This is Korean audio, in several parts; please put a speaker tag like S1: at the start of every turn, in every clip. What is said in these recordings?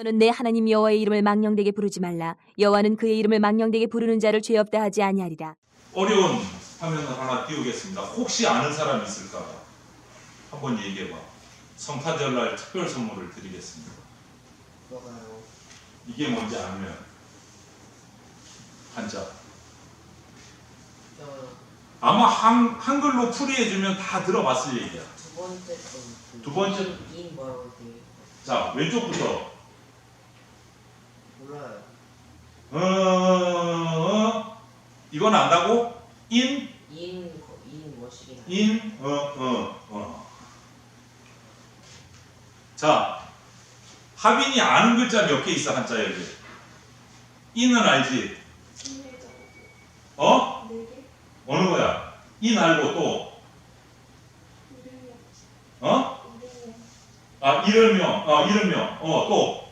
S1: 너는 내 하나님 여호와의 이름을 망령되게 부르지 말라. 여호와는 그의 이름을 망령되게 부르는 자를 죄 없다 하지 아니하리라.
S2: 어려운 화면을 하나 띄우겠습니다. 혹시 아는 사람 있을까? 한번 얘기해봐. 성탄절날 특별 선물을 드리겠습니다.
S3: 뭐가요?
S2: 이게 뭔지 알면 한자.
S3: 저요.
S2: 아마 한글로 풀이해주면 다 들어봤을 얘기야.
S3: 두 번째 건.
S2: 두 번째?
S3: 인 뭐라고 돼?
S2: 자, 왼쪽부터.
S3: 몰라요.
S2: 이건 안다고?
S3: 인 뭐시기나.
S2: 자, 하빈이 아는 글자 몇 개 있어, 한자 여기? 인은 알지? 어? 어느 거야? 인 알고 또? 어? 아, 이름명. 또?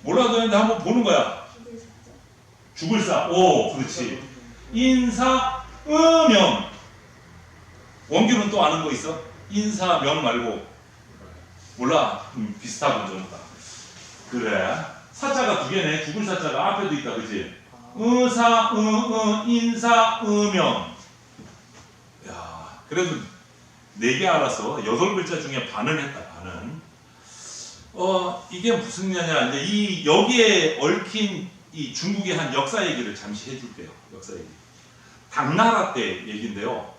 S2: 몰라도 되는데 한번 보는 거야. 죽을 사. 오, 그렇지. 인사, 명. 원규는 또 아는 거 있어? 인사, 명 말고. 몰라. 비슷하고 좀 다. 그래. 사자가 두 개네. 죽을 사자가 앞에도 있다, 그지? 의사, 인사, 명. 야, 그래도 4개 알아서 8글자 중에 반은 했다, 반은. 이게 무슨 냐냐, 이제 여기에 얽힌 이 중국의 한 역사 얘기를 잠시 해줄게요. 역사 얘기. 당나라 때 얘기인데요.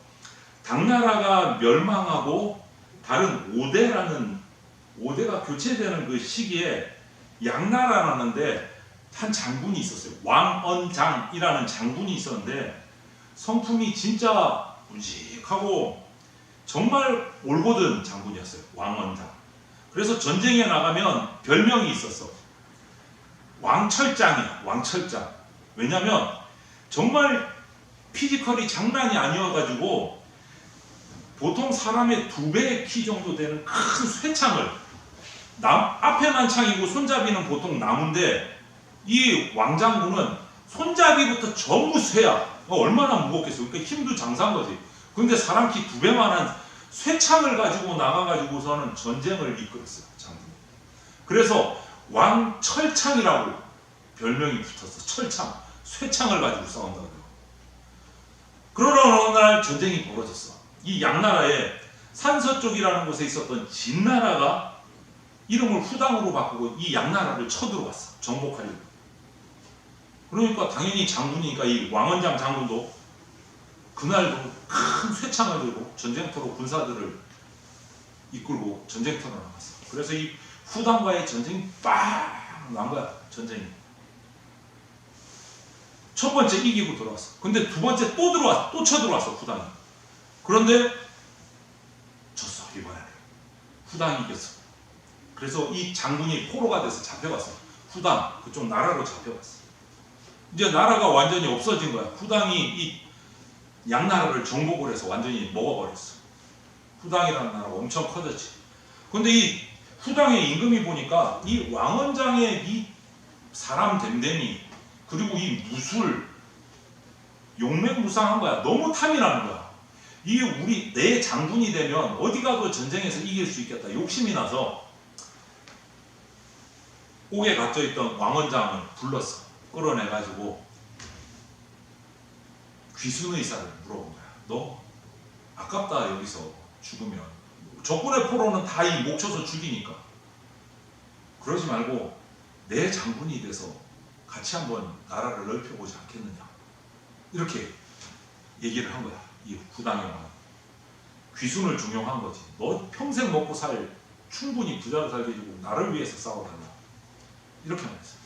S2: 당나라가 멸망하고 다른 5대가 교체되는 그 시기에 양나라라는데 한 장군이 있었어요. 왕언장이라는 장군이 있었는데 성품이 진짜 묵직하고 정말 올곧은 장군이었어요. 왕언장. 그래서 전쟁에 나가면 별명이 있었어. 왕철장이야. 왕철장. 왜냐면 정말 피지컬이 장난이 아니어가지고 보통 사람의 2배의 키 정도 되는 큰 쇠창을 앞에만 창이고 손잡이는 보통 나무인데 이 왕장군은 손잡이부터 전부 쇠야. 얼마나 무겁겠어. 그러니까 힘도 장사한 거지. 근데 사람 키 2배만한 쇠창을 가지고 나가가지고서는 전쟁을 이끌었어요. 장군. 그래서 왕철창이라고 별명이 붙었어. 철창. 쇠창을 가지고 싸운다고. 그러던 어느 날 전쟁이 벌어졌어. 이 양나라에 산서쪽이라는 곳에 있었던 진나라가 이름을 후당으로 바꾸고 이 양나라를 쳐들어왔어. 정복하려고. 그러니까 당연히 장군이니까 이 왕언장 장군도 그날도 큰 쇠창을 들고 전쟁터로 군사들을 이끌고 전쟁터로 나갔어. 그래서 이 후당과의 전쟁이 빵 난 거야. 전쟁이. 첫 번째 이기고 들어왔어. 근데 두 번째 또 들어왔어. 또 쳐들어왔어. 후당이. 그런데 졌어. 이번에는. 후당이 이겼어. 그래서 이 장군이 포로가 돼서 잡혀갔어. 후당 그쪽 나라로 잡혀갔어. 이제 나라가 완전히 없어진 거야. 후당이 이 양나라를 정복을 해서 완전히 먹어버렸어. 후당이라는 나라가 엄청 커졌지. 근데 이 후당의 임금이 보니까 이 왕언장의 이 사람 됨됨이 그리고 이 무술 용맹무상한 거야. 너무 탐이 나는 거야. 이게 내 장군이 되면 어디 가도 전쟁에서 이길 수 있겠다. 욕심이 나서 옥에 갇혀있던 왕언장을 불렀어. 끌어내가지고 귀순의사를 물어본 거야. 너 아깝다 여기서 죽으면. 적군의 포로는 다 이 목 쳐서 죽이니까. 그러지 말고 내 장군이 돼서 같이 한번 나라를 넓혀보지 않겠느냐. 이렇게 얘기를 한 거야. 이 후당의 왕은. 귀순을 중용한 거지. 너 평생 먹고 살 충분히 부자로 살게 해주고 나를 위해서 싸워달라. 이렇게 말했어.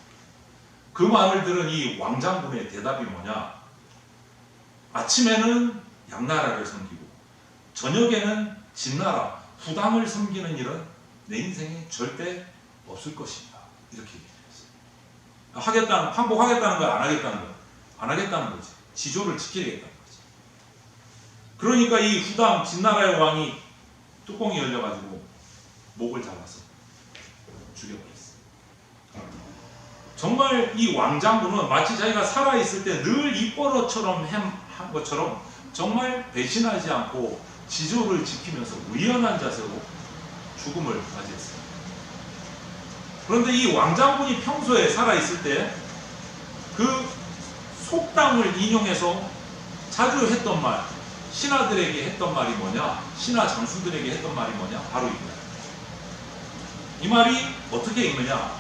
S2: 그 말을 들은 이 왕장군의 대답이 뭐냐. 아침에는 양나라를 섬기고 저녁에는 진나라 후당을 섬기는 일은 내 인생에 절대 없을 것입니다. 이렇게 얘기했어요. 항복하겠다는 거야? 안 하겠다는 거야? 안 하겠다는 거지. 지조를 지키겠다는 거지. 그러니까 이 후당 진나라의 왕이 뚜껑이 열려가지고 목을 잡아서 죽여버렸어. 정말 이 왕장군은 마치 자기가 살아있을 때 늘 입버릇처럼 한 것처럼 정말 배신하지 않고 지조를 지키면서 의연한 자세로 죽음을 맞이했어요. 그런데 이 왕장군이 평소에 살아있을 때 그 속담을 인용해서 자주 했던 말, 신하들에게 했던 말이 뭐냐? 신하 장수들에게 했던 말이 뭐냐? 바로 이거예요. 이 말이 어떻게 읽느냐?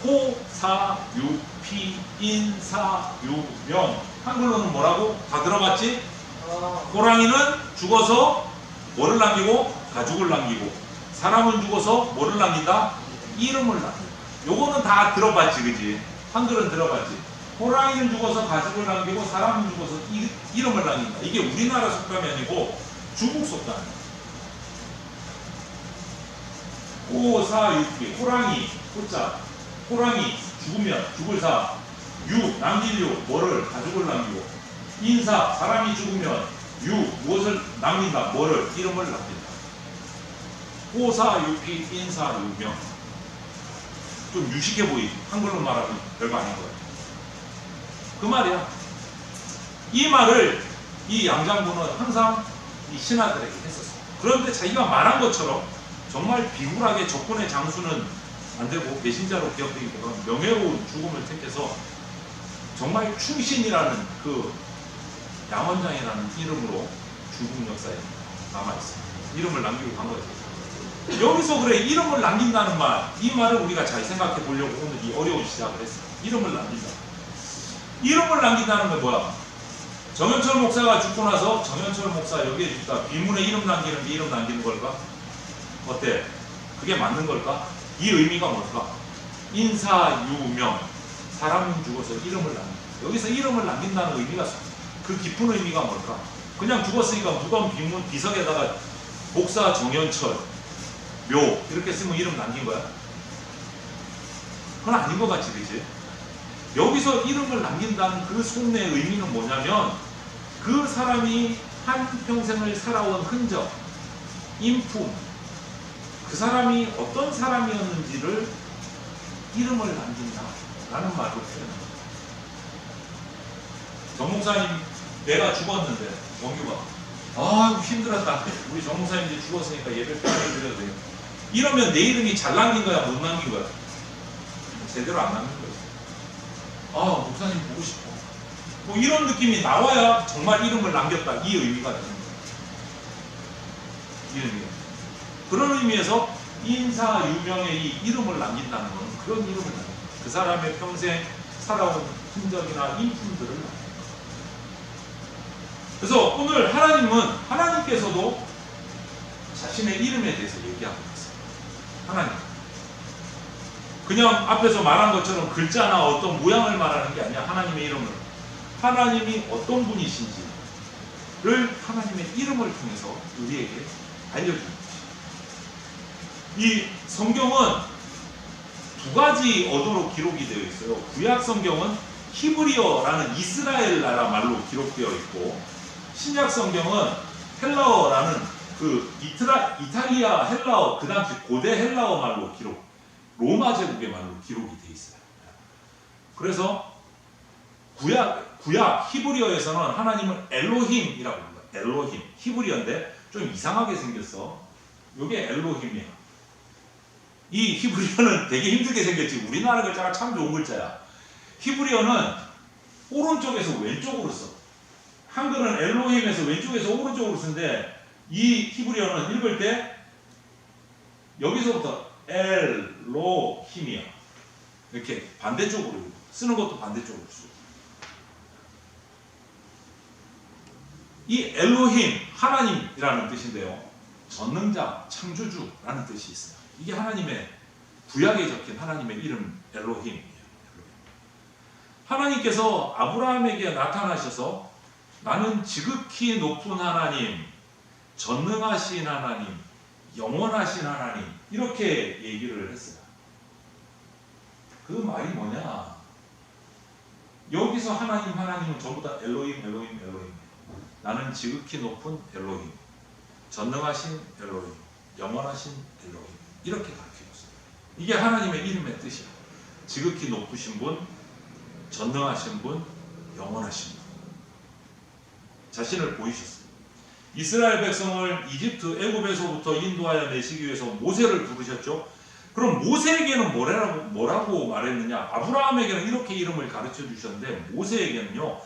S2: 호사유피 인사유명. 한글로는 뭐라고? 다 들어봤지? 호랑이는 죽어서 뭐를 남기고? 가죽을 남기고, 사람은 죽어서 뭐를 남긴다? 이름을 남긴다. 요거는 다 들어봤지, 그지? 한글은 들어봤지? 호랑이는 죽어서 가죽을 남기고, 사람은 죽어서 이름을 남긴다. 이게 우리나라 속담이 아니고 중국 속담이에요. 호사유피, 호랑이, 호자, 호랑이 죽으면 죽을 사, 유 남길 유 뭐를 가죽을 남기고, 인사 사람이 죽으면 유 무엇을 남긴다 뭐를 이름을 남긴다. 호사유피 인사유명. 좀 유식해 보이지. 한글로 말하면 별거 아닌 거예요. 그 말이야. 이 말을 이 양장군은 항상 이 신하들에게 했었어. 그런데 자기가 말한 것처럼 정말 비굴하게 적군의 장수는 안 되고 배신자로 기억되기보다 명예로운 죽음을 택해서 정말 충신이라는 그 양원장이라는 이름으로 중국 역사에 남아있어요. 이름을 남기고 간 거죠. 여기서 그래 이름을 남긴다는 말, 이 말을 우리가 잘 생각해 보려고 오늘 이 어려운 시작을 했어요. 이름을 남긴다. 이름을 남긴다는 건 뭐야? 정현철 목사가 죽고 나서 정현철 목사 여기에 죽다 비문에 이름 남기는 게 이름 남기는 걸까? 어때? 그게 맞는 걸까? 이 의미가 뭘까? 인사유명. 사람은 죽어서 이름을 남긴다. 여기서 이름을 남긴다는 의미가 그 깊은 의미가 뭘까? 그냥 죽었으니까 무덤 비문 비석에다가 목사 정현철 묘 이렇게 쓰면 이름 남긴 거야? 그건 아닌 것 같지, 그치? 여기서 이름을 남긴다는 그 속내의 의미는 뭐냐면 그 사람이 한평생을 살아온 흔적, 인품, 그 사람이 어떤 사람이었는지를 이름을 남긴다라는 말로 표현합니다. 정 목사님, 내가 죽었는데 원규가 아이고 힘들었다. 우리 정 목사님 이제 죽었으니까 예배 편하게 드려도 돼요. 이러면 내 이름이 잘 남긴 거야, 못 남긴 거야? 제대로 안 남긴 거야. 아, 목사님 보고 싶어. 뭐 이런 느낌이 나와야 정말 이름을 남겼다. 이 의미가 되는 거예요. 이 의미가. 그런 의미에서 인사유명의 이 이름을 남긴다는 것은 그런 이름을 남긴다. 그 사람의 평생 살아온 흔적이나 인품들을 남긴다. 그래서 오늘 하나님께서도 자신의 이름에 대해서 얘기하고 있어요. 하나님. 그냥 앞에서 말한 것처럼 글자나 어떤 모양을 말하는 게 아니야. 하나님의 이름을. 하나님이 어떤 분이신지를 하나님의 이름을 통해서 우리에게 알려주는 것이죠. 이 성경은 두 가지 언어로 기록이 되어 있어요. 구약 성경은 히브리어라는 이스라엘 나라 말로 기록되어 있고, 신약 성경은 헬라어라는 그 이탈리아 헬라어, 그 당시 고대 헬라어 말로 로마 제국의 말로 기록이 되어 있어요. 그래서 구약 히브리어에서는 하나님은 엘로힘이라고 합니다. 엘로힘. 히브리어인데 좀 이상하게 생겼어. 이게 엘로힘이야. 이 히브리어는 되게 힘들게 생겼지. 우리나라 글자가 참 좋은 글자야. 히브리어는 오른쪽에서 왼쪽으로 써. 한글은 엘로힘에서 왼쪽에서 오른쪽으로 쓰는데 이 히브리어는 읽을 때 여기서부터 엘로힘이야. 이렇게 반대쪽으로 읽고, 쓰는 것도 반대쪽으로 쓰고. 이 엘로힘, 하나님이라는 뜻인데요. 전능자, 창조주라는 뜻이 있어요. 이게 하나님의 구약에 적힌 하나님의 이름 엘로힘이에요. 하나님께서 아브라함에게 나타나셔서 나는 지극히 높은 하나님, 전능하신 하나님, 영원하신 하나님, 이렇게 얘기를 했어요. 그 말이 뭐냐? 여기서 하나님은 전부 다 엘로힘. 나는 지극히 높은 엘로힘, 전능하신 엘로힘, 영원하신 엘로힘, 이렇게 가르쳐줬어요. 이게 하나님의 이름의 뜻이야. 지극히 높으신 분, 전능하신 분, 영원하신 분. 자신을 보이셨어요. 이스라엘 백성을 이집트 애굽에서부터 인도하여 내시기 위해서 모세를 부르셨죠. 그럼 모세에게는 뭐라고 말했느냐? 아브라함에게는 이렇게 이름을 가르쳐 주셨는데 모세에게는요.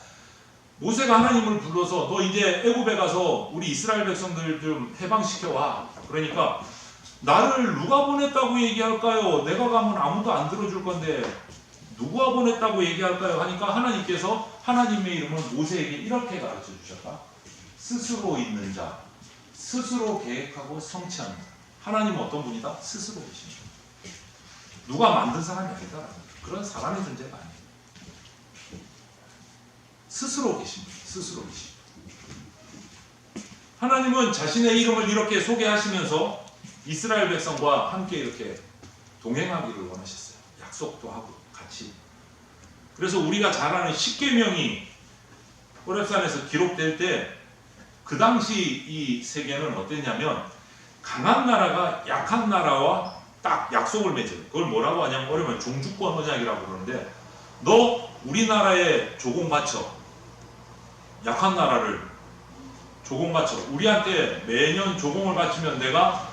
S2: 모세가 하나님을 불러서 너 이제 애굽에 가서 우리 이스라엘 백성들 좀 해방시켜 와. 그러니까 나를 누가 보냈다고 얘기할까요? 내가 가면 아무도 안 들어줄 건데 누가 보냈다고 얘기할까요? 하니까 하나님께서 하나님의 이름을 모세에게 이렇게 가르쳐 주셨다. 스스로 있는 자, 스스로 계획하고 성취하는 자. 하나님은 어떤 분이다? 스스로 계십니다. 누가 만든 사람이 아니다. 그런 사람의 존재가 아니에요. 스스로 계십니다. 스스로 계십니다. 하나님은 자신의 이름을 이렇게 소개하시면서 이스라엘 백성과 함께 이렇게 동행하기를 원하셨어요. 약속도 하고 같이. 그래서 우리가 잘 아는 십계명이 호렙산에서 기록될 때 그 당시 이 세계는 어땠냐면 강한 나라가 약한 나라와 딱 약속을 맺어요. 그걸 뭐라고 하냐면 어려면 종주권 언약이라고 그러는데 너 우리나라에 조공 바쳐. 약한 나라를 조공 바쳐. 우리한테 매년 조공을 바치면 내가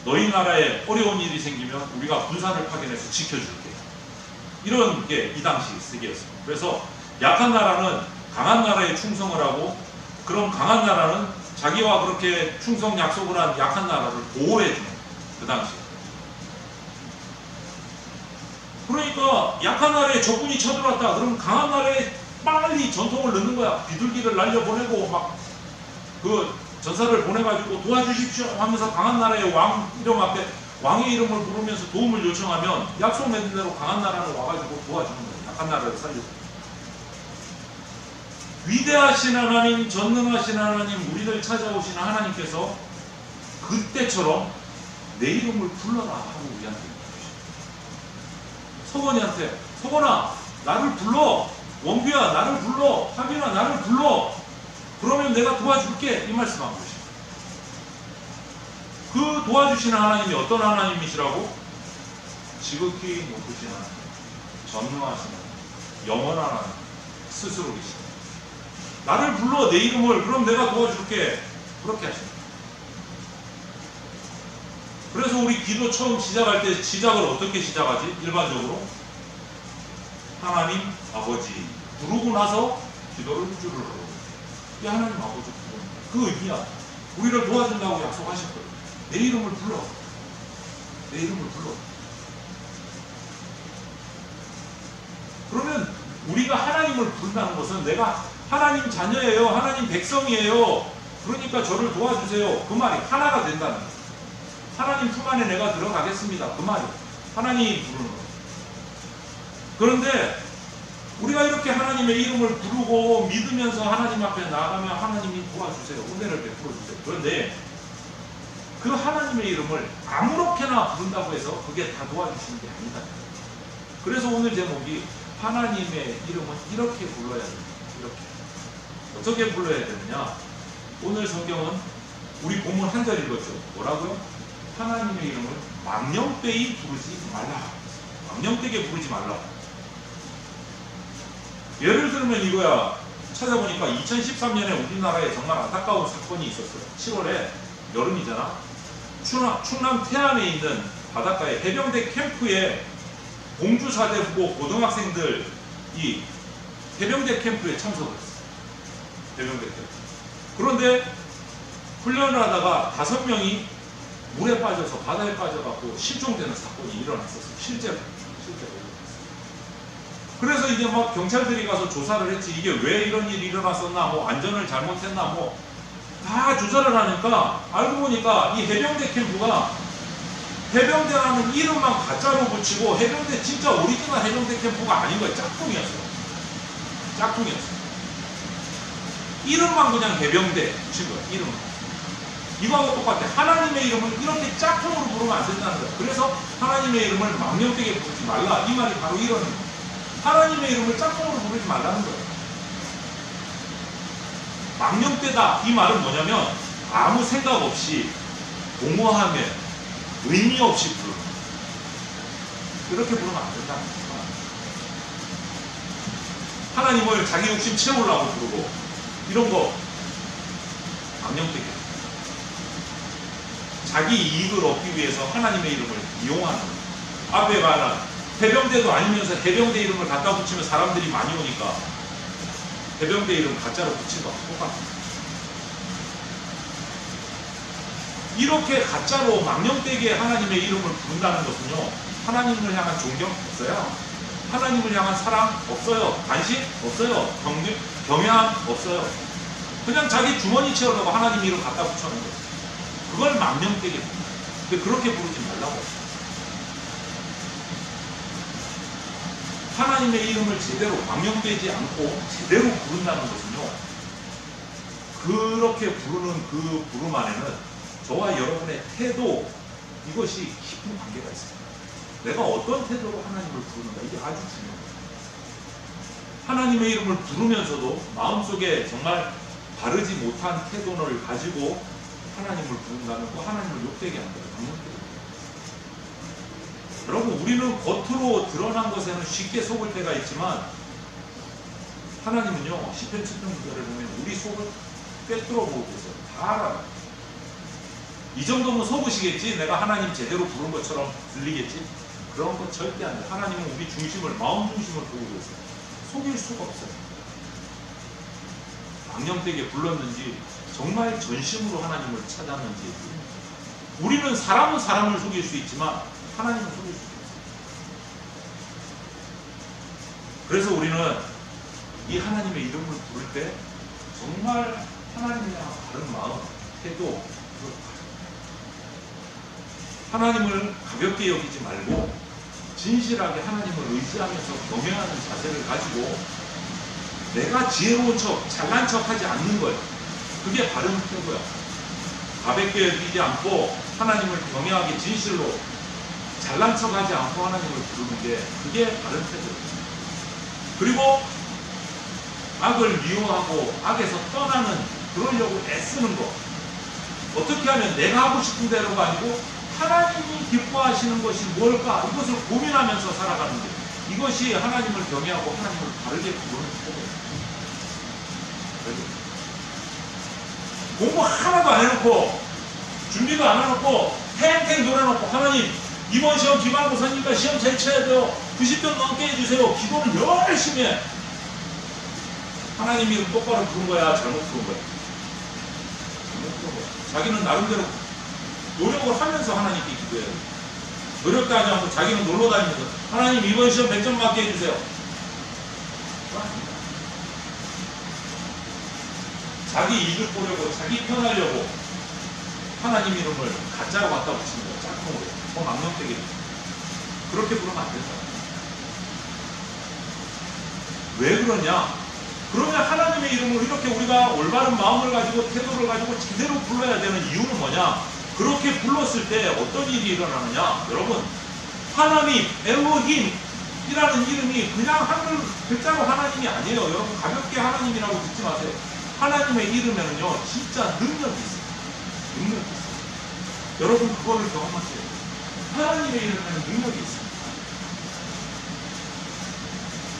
S2: 너희 나라에 어려운 일이 생기면 우리가 군사를 파견해서 지켜줄게. 이런 게 이 당시 세계였어요. 그래서 약한 나라는 강한 나라에 충성을 하고 그럼 강한 나라는 자기와 그렇게 충성 약속을 한 약한 나라를 보호해주는 그 당시. 그러니까 약한 나라에 적군이 쳐들어왔다. 그럼 강한 나라에 빨리 전통을 넣는 거야. 비둘기를 날려보내고 막 그 전사를 보내가지고 도와주십시오 하면서 강한 나라의 왕 이름 앞에 왕의 이름을 부르면서 도움을 요청하면 약속 맺은 대로 강한 나라는 와가지고 도와주는 거예요. 약한 나라를 살려주고. 위대하신 하나님, 전능하신 하나님, 우리를 찾아오신 하나님께서 그때처럼 내 이름을 불러라 하고 우리한테 얘기해주십니다. 서건이한테 서건아 나를 불러. 원규야 나를 불러. 하빈아 나를 불러. 그러면 내가 도와줄게. 이 말씀한 것입니다. 그 도와주시는 하나님이 어떤 하나님이시라고? 지극히 높으신 하나님, 전능하신 하나님, 영원한 하나님, 스스로 계십니다. 나를 불러 내 이름을 그럼 내가 도와줄게. 그렇게 하십니다. 그래서 우리 기도 처음 시작할 때 시작을 어떻게 시작하지? 일반적으로 하나님 아버지 부르고 나서 기도를 주르르. 이게 하나님 아버지 부르는 그 의미야. 우리를 도와준다고 약속하셨거든. 내 이름을 불러. 내 이름을 불러. 그러면 우리가 하나님을 부른다는 것은 내가 하나님 자녀예요. 하나님 백성이에요. 그러니까 저를 도와주세요. 그 말이 하나가 된다는 거예요. 하나님 품 안에 내가 들어가겠습니다. 그 말이 하나님이 부르는 거예요. 그런데 우리가 이렇게 하나님의 이름을 부르고 믿으면서 하나님 앞에 나아가면 하나님이 도와주세요. 은혜를 베풀어 주세요. 그런데 그 하나님의 이름을 아무렇게나 부른다고 해서 그게 다 도와주시는 게 아니다. 그래서 오늘 제목이 하나님의 이름은 이렇게 불러야 됩니다. 이렇게. 어떻게 불러야 되느냐? 오늘 성경은 우리 본문 한 절 읽었죠. 뭐라고요? 하나님의 이름을 망령되이 부르지 말라. 망령되게 부르지 말라. 예를 들면 이거야. 찾아보니까 2013년에 우리나라에 정말 안타까운 사건이 있었어요. 7월에 여름이잖아. 충남 태안에 있는 바닷가에 해병대 캠프에 공주사대 후보 고등학생들이 해병대 캠프에 참석을 했어요. 해병대 캠프. 그런데 훈련을 하다가 5명이 물에 빠져서 바다에 빠져갖고 실종되는 사건이 일어났었어요. 실제로. 그래서 이제 막 경찰들이 가서 조사를 했지. 이게 왜 이런 일이 일어났었나, 뭐 안전을 잘못했나, 뭐 다 조사를 하니까 알고 보니까 이 해병대 캠프가 해병대라는 이름만 가짜로 붙이고 해병대 진짜 오리지널 해병대 캠프가 아닌 거예요. 짝퉁이었어요. 짝퉁이었어요. 이름만 그냥 해병대 붙인 거예요. 이름만. 이거하고 똑같아. 하나님의 이름을 이렇게 짝퉁으로 부르면 안 된다는 거예요. 그래서 하나님의 이름을 망령되게 부르지 말라. 이 말이 바로 이런 거예요. 하나님의 이름을 짝퉁으로 부르지 말라는 거예요. 망령되다. 이 말은 뭐냐면 아무 생각 없이 공허하며 의미 없이 부르는 거예요. 그렇게 부르면 안 된다는 거예요. 하나님을 자기 욕심 채우려고 부르고 이런 거 망령되게 자기 이익을 얻기 위해서 하나님의 이름을 이용하는 거예요. 앞에 말한 해병대도 아니면서 해병대 이름을 갖다 붙이면 사람들이 많이 오니까 해병대 이름 가짜로 붙인 거랑 똑같아요. 이렇게 가짜로 망령되게 하나님의 이름을 부른다는 것은요, 하나님을 향한 존경 없어요. 하나님을 향한 사랑 없어요. 관심 없어요. 경외함 없어요. 그냥 자기 주머니 채우려고 하나님 이름 갖다 붙여놓은 거예요. 그걸 망령되게 부릅니다. 근데 그렇게 부르지 말라고. 하나님의 이름을 제대로 망령되지 않고 제대로 부른다는 것은요, 그렇게 부르는 그 부름 안에는 저와 여러분의 태도, 이것이 깊은 관계가 있습니다. 내가 어떤 태도로 하나님을 부르는가, 이게 아주 중요합니다. 하나님의 이름을 부르면서도 마음속에 정말 바르지 못한 태도를 가지고 하나님을 부른다면 그 하나님을 욕되게 한다. 여러분, 우리는 겉으로 드러난 것에는 쉽게 속을 때가 있지만 하나님은요, 시편 7편 9절을 보면 우리 속을 꿰뚫어 보고 계세요. 다 알아요. 이 정도면 속으시겠지, 내가 하나님 제대로 부른 것처럼 들리겠지, 그런 것 절대 안 돼요. 하나님은 우리 중심을, 마음 중심을 보고 계세요. 속일 수가 없어요. 망령되게 불렀는지 정말 전심으로 하나님을 찾았는지. 우리는 사람은 사람을 속일 수 있지만 하나님은 속일 수 없어요. 그래서 우리는 이 하나님의 이름을 부를 때 정말 하나님이랑 다른 마음, 태도, 하나님을 가볍게 여기지 말고 진실하게 하나님을 의지하면서 경외하는 자세를 가지고 내가 지혜로운 척, 잘난 척 하지 않는 거예요. 그게 바른 태도야. 가볍게 여기지 않고 하나님을 경외하게 진실로 잘난 척 하지 않고 하나님을 부르는 게 그게 바른 태도예요. 그리고 악을 미워하고 악에서 떠나는, 그러려고 애쓰는 거. 어떻게 하면 내가 하고 싶은 대로가 아니고 하나님이 기뻐하시는 것이 뭘까? 이것을 고민하면서 살아가는 게, 이것이 하나님을 경외하고 하나님을 바르게 부르는 태도예요. 공부 하나도 안 해놓고 준비도 안 해놓고 탱탱 놀아놓고 하나님 이번 시험 기말고사니까 시험 잘 쳐야 돼요. 90점 넘게 해주세요. 기도를 열심히 해. 하나님 이름 똑바로 부른 거야, 잘못 부른 거야? 잘못 부른 거야. 자기는 나름대로 노력을 하면서 하나님께 기도해요. 노력도 하지 않고 자기는 놀러 다니면서 하나님 이번 시험 100점 맞게 해주세요. 자기 이득 보려고, 자기 편하려고 하나님 이름을 가짜로 갖다 붙이는 거예요. 짝퉁으로. 더 망령되게. 그렇게 부르면 안 된다. 왜 그러냐? 그러면 하나님의 이름을 이렇게 우리가 올바른 마음을 가지고 태도를 가지고 제대로 불러야 되는 이유는 뭐냐? 그렇게 불렀을 때 어떤 일이 일어나느냐? 여러분, 하나님, 엘로힘이라는 이름이 그냥 한글 글자로 하나님이 아니에요. 여러분, 가볍게 하나님이라고 듣지 마세요. 하나님의 이름에는요, 진짜 능력이 있어요. 능력이 있어요. 여러분, 그거를 경험하세요. 하나님의 이름에는 능력이 있습니다.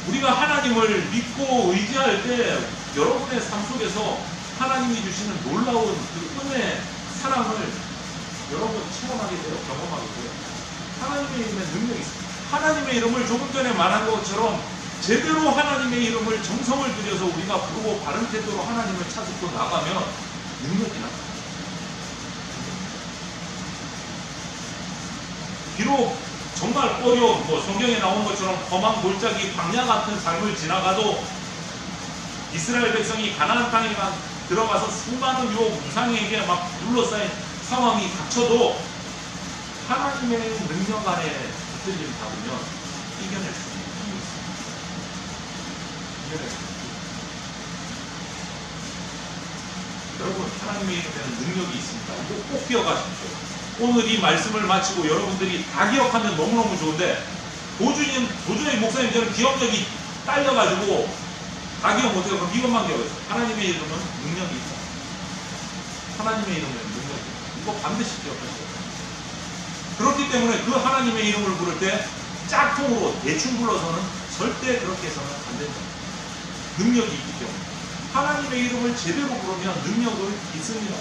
S2: 우리가 하나님을 믿고 의지할 때 여러분의 삶 속에서 하나님이 주시는 놀라운 그 은혜, 사랑을 여러분 체험하게 돼요. 경험하게 돼요. 하나님의 이름에 능력이 있습니다. 하나님의 이름을 조금 전에 말한 것처럼 제대로 하나님의 이름을 정성을 들여서 우리가 부르고 바른 태도로 하나님을 찾고 나가면 능력이 나타납니다. 비록 정말 어려운, 성경에 나온 것처럼 험한 골짜기 광야 같은 삶을 지나가도 이스라엘 백성이 가나안 땅에 들어가서 수많은 무상에게 막 둘러싸인 상황이 닥쳐도 하나님의 능력 안에 붙들림 받으면 이겨낼 수 있는 힘이 있습니다. 이겨낼 수 있습니다. 여러분, 하나님의 이름에는 능력이 있습니다. 이거 꼭 기억하십시오. 오늘 이 말씀을 마치고 여러분들이 다 기억하면 너무너무 좋은데 도저히 목사님 저는 기억력이 딸려가지고 다 기억 못해요. 그럼 이것만 기억해요. 하나님의 이름은 능력이 있다. 하나님의 이름은 능력이 있다. 이거 반드시 기억하세요. 그렇기 때문에 그 하나님의 이름을 부를 때 짝퉁으로 대충 불러서는 절대 그렇게 해서는 안 된다. 능력이 있기 때문에. 하나님의 이름을 제대로 부르면 능력을 있습니다.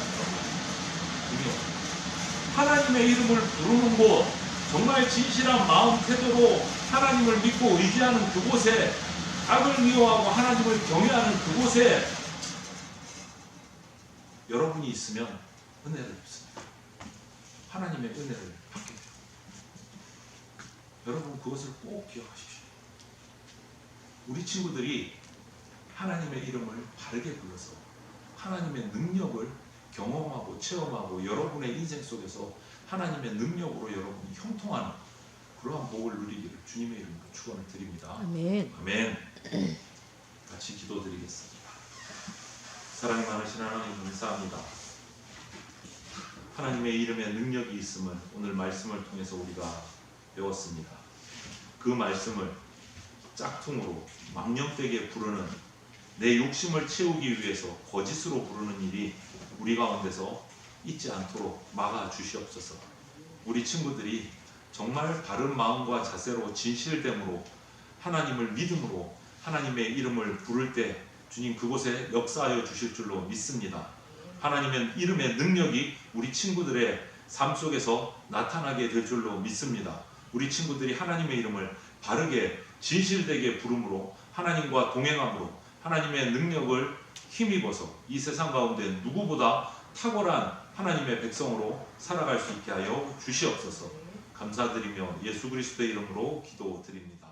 S2: 능력. 하나님의 이름을 부르는 곳, 정말 진실한 마음 태도로 하나님을 믿고 의지하는 그곳에, 악을 미워하고 하나님을 경외하는 그곳에 여러분이 있으면 은혜를 입습니다. 하나님의 은혜를 받게 돼요. 여러분 그것을 꼭 기억하십시오. 우리 친구들이 하나님의 이름을 바르게 불러서 하나님의 능력을 경험하고 체험하고 여러분의 인생 속에서 하나님의 능력으로 여러분이 형통하는 그러한 복을 누리기를 주님의 이름으로 축원을 드립니다.
S4: 아멘.
S2: 아멘. 같이 기도드리겠습니다. 사랑이 많으신 하나님 감사합니다. 하나님의 이름에 능력이 있음을 오늘 말씀을 통해서 우리가 배웠습니다. 그 말씀을 짝퉁으로 망령되게 부르는 내 욕심을 채우기 위해서 거짓으로 부르는 일이 우리 가운데서 있지 않도록 막아 주시옵소서. 우리 친구들이 정말 바른 마음과 자세로 진실됨으로 하나님을 믿음으로 하나님의 이름을 부를 때 주님 그곳에 역사하여 주실 줄로 믿습니다. 하나님의 이름의 능력이 우리 친구들의 삶 속에서 나타나게 될 줄로 믿습니다. 우리 친구들이 하나님의 이름을 바르게 진실되게 부름으로 하나님과 동행함으로 하나님의 능력을 힘입어서 이 세상 가운데 누구보다 탁월한 하나님의 백성으로 살아갈 수 있게 하여 주시옵소서. 감사드리며 예수 그리스도의 이름으로 기도드립니다.